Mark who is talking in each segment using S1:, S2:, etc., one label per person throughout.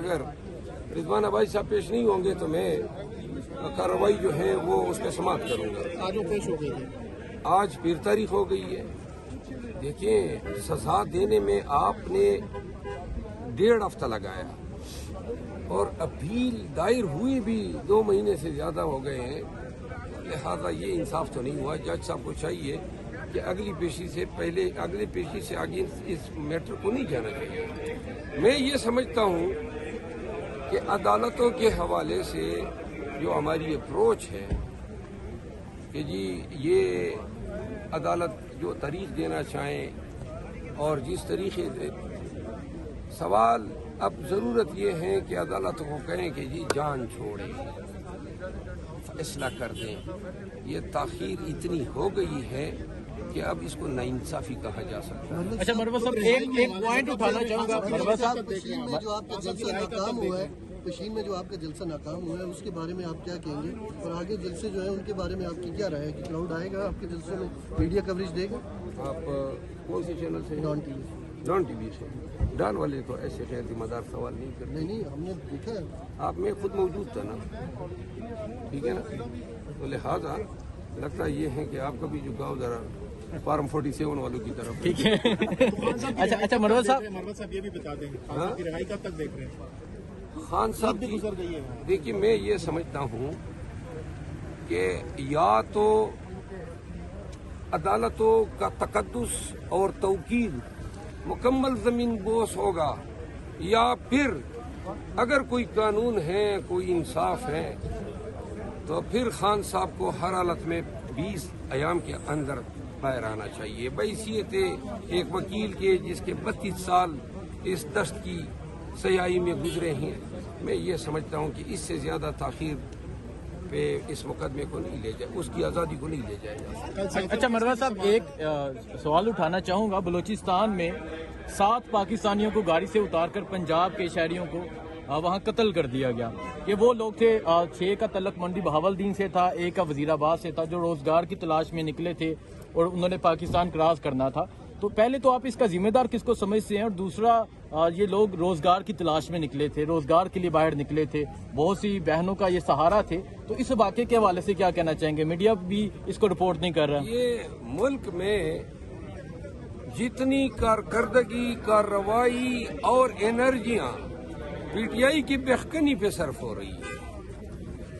S1: اگر رضوان آبادی صاحب پیش نہیں ہوں گے تو میں کارروائی جو ہے وہ اس پہ سماعت کروں گا۔
S2: آج وہ پیش ہو گئی ہے،
S1: آج پھر تاریخ ہو گئی ہے۔ دیکھیں، سزا دینے میں آپ نے 1.5 ہفتہ لگایا اور اپیل دائر ہوئی بھی 2 مہینے سے زیادہ ہو گئے ہیں، لہذا یہ انصاف تو نہیں ہوا۔ جج صاحب کو چاہیے کہ اگلی پیشی سے آگے اس میٹر کو نہیں جانا چاہیے۔ میں یہ سمجھتا ہوں کہ عدالتوں کے حوالے سے جو ہماری اپروچ ہے کہ جی یہ عدالت جو طریق دینا چاہیں اور جس طریقے سے سوال اب ضرورت یہ ہے کہ عدالت کو کہیں کہ جی جان چھوڑیں، فیصلہ کر دیں۔ یہ تاخیر اتنی ہو گئی ہے کہ اب اس کو ناانصافی کہا جا سکتا ہے۔
S3: اچھا مروہ صاحب ایک پوائنٹ اٹھانا چاہوں گا مروہ صاحب،
S2: پشین میں جو آپ کا جلسہ ناکام ہوا ہے، پشین میں جو آپ کا جلسہ ناکام ہوا ہے اس کے بارے میں آپ کیا کہیں گے، اور آگے جلسے جو ہیں ان کے بارے میں آپ کی کیا رائے ہے کہ کراؤڈ آئے گا آپ کے جلسوں میں، میڈیا کوریج دے گا؟
S1: آپ کون سے چینل سے؟
S2: Dawn T V.
S1: Dawn T V سے۔ ڈان والے تو ایسے غیر ذمہ دار سوال نہیں کرتے۔
S2: نہیں ہم نے دیکھا ہے،
S1: آپ میں خود موجود تھا نا، ٹھیک ہے نا، تو لہٰذا لگتا یہ ہے کہ آپ کا بھی جھکاؤ ذرا فارم 47 والوں کی طرف۔
S3: ٹھیک ہے۔ اچھا مروہ
S4: صاحب یہ بھی بتا دیں خان صاحب کی رہائی کب تک دیکھ رہے ہیں؟
S1: خان صاحب
S4: بھی گزر گئی ہے۔
S1: دیکھیے، میں یہ سمجھتا ہوں کہ یا تو عدالتوں کا تقدس اور توقیر مکمل زمین بوس ہوگا، یا پھر اگر کوئی قانون ہے، کوئی انصاف ہے، تو پھر خان صاحب کو ہر حالت میں 20 ایام کے اندر باہر آنا چاہیے۔ بحیثیت ایک وکیل کے جس کے 32 سال اس دست کی سیاہی میں گزرے ہیں، میں یہ سمجھتا ہوں کہ اس سے زیادہ تاخیر پہ اس مقدمے کو نہیں لے جائے، اس کی آزادی کو نہیں لے جائے گا۔
S3: اچھا مروہ صاحب ایک سوال اٹھانا چاہوں گا، بلوچستان میں 7 پاکستانیوں کو گاڑی سے اتار کر پنجاب کے شہریوں کو وہاں قتل کر دیا گیا۔ کہ وہ لوگ تھے، 6 کا تعلق منڈی بہاولدین سے تھا، 1 کا وزیر آباد سے تھا، جو روزگار کی تلاش میں نکلے تھے اور انہوں نے پاکستان کراس کرنا تھا۔ تو پہلے تو آپ اس کا ذمہ دار کس کو سمجھتے ہیں، اور دوسرا یہ لوگ روزگار کی تلاش میں نکلے تھے، روزگار کے لیے باہر نکلے تھے، بہت سی بہنوں کا یہ سہارا تھے، تو اس واقعے کے حوالے سے کیا کہنا چاہیں گے؟ میڈیا بھی اس کو رپورٹ نہیں کر رہا۔
S1: یہ ملک میں جتنی کارکردگی، کارروائی اور انرجیاں پی ٹی آئی کی بہکنی پہ صرف ہو رہی ہے،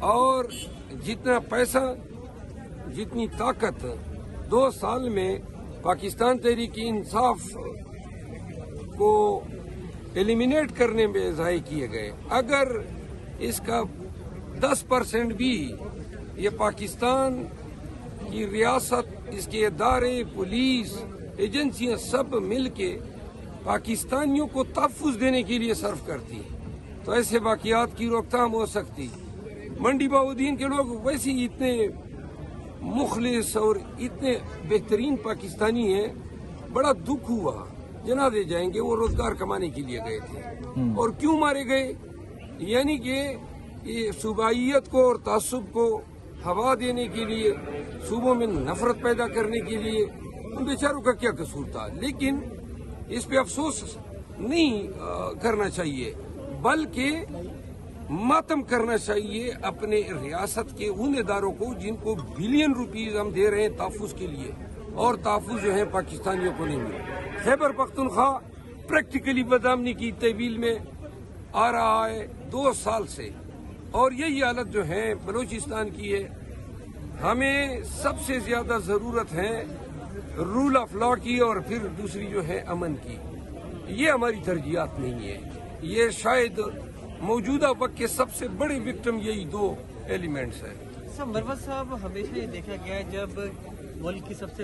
S1: اور جتنا پیسہ، جتنی طاقت 2 سال میں پاکستان تحریک انصاف کو ایلیمینیٹ کرنے میں ضائع کیے گئے، اگر اس کا 10% بھی یہ پاکستان کی ریاست، اس کے ادارے، پولیس، ایجنسیاں سب مل کے پاکستانیوں کو تحفظ دینے کے لیے صرف کرتی تو ایسے واقعات کی روک تھام ہو سکتی۔ منڈی بہاولدین کے لوگ ویسے ہی اتنے مخلص اور اتنے بہترین پاکستانی ہیں، بڑا دکھ ہوا، جنازے جائیں گے، وہ روزگار کمانے کے لیے گئے تھے، اور کیوں مارے گئے؟ یعنی کہ یہ صوبائیت کو اور تعصب کو ہوا دینے کے لیے، صوبوں میں نفرت پیدا کرنے کے لیے۔ ان بیچاروں کا کیا قصور تھا؟ لیکن اس پہ افسوس نہیں کرنا چاہیے، بلکہ ماتم کرنا چاہیے اپنے ریاست کے ان اداروں کو جن کو بلین روپیز ہم دے رہے ہیں تحفظ کے لیے، اور تحفظ جو ہے پاکستانیوں کو نہیں ملا۔ خیبر پختونخوا پریکٹیکلی بدامنی کی تحویل میں آ رہا ہے 2 سال سے، اور یہی حالت جو ہے بلوچستان کی ہے۔ ہمیں سب سے زیادہ ضرورت ہے رول آف لا کی، اور پھر دوسری جو ہے امن کی۔ یہ ہماری ترجیحات نہیں ہے، یہ شاید موجودہ وقت کے سب سے بڑے وکٹم یہی 2 ایلیمنٹس ہیں۔
S5: مروہ صاحب، ہمیشہ یہ دیکھا گیا ہے جب ملک کی سب سے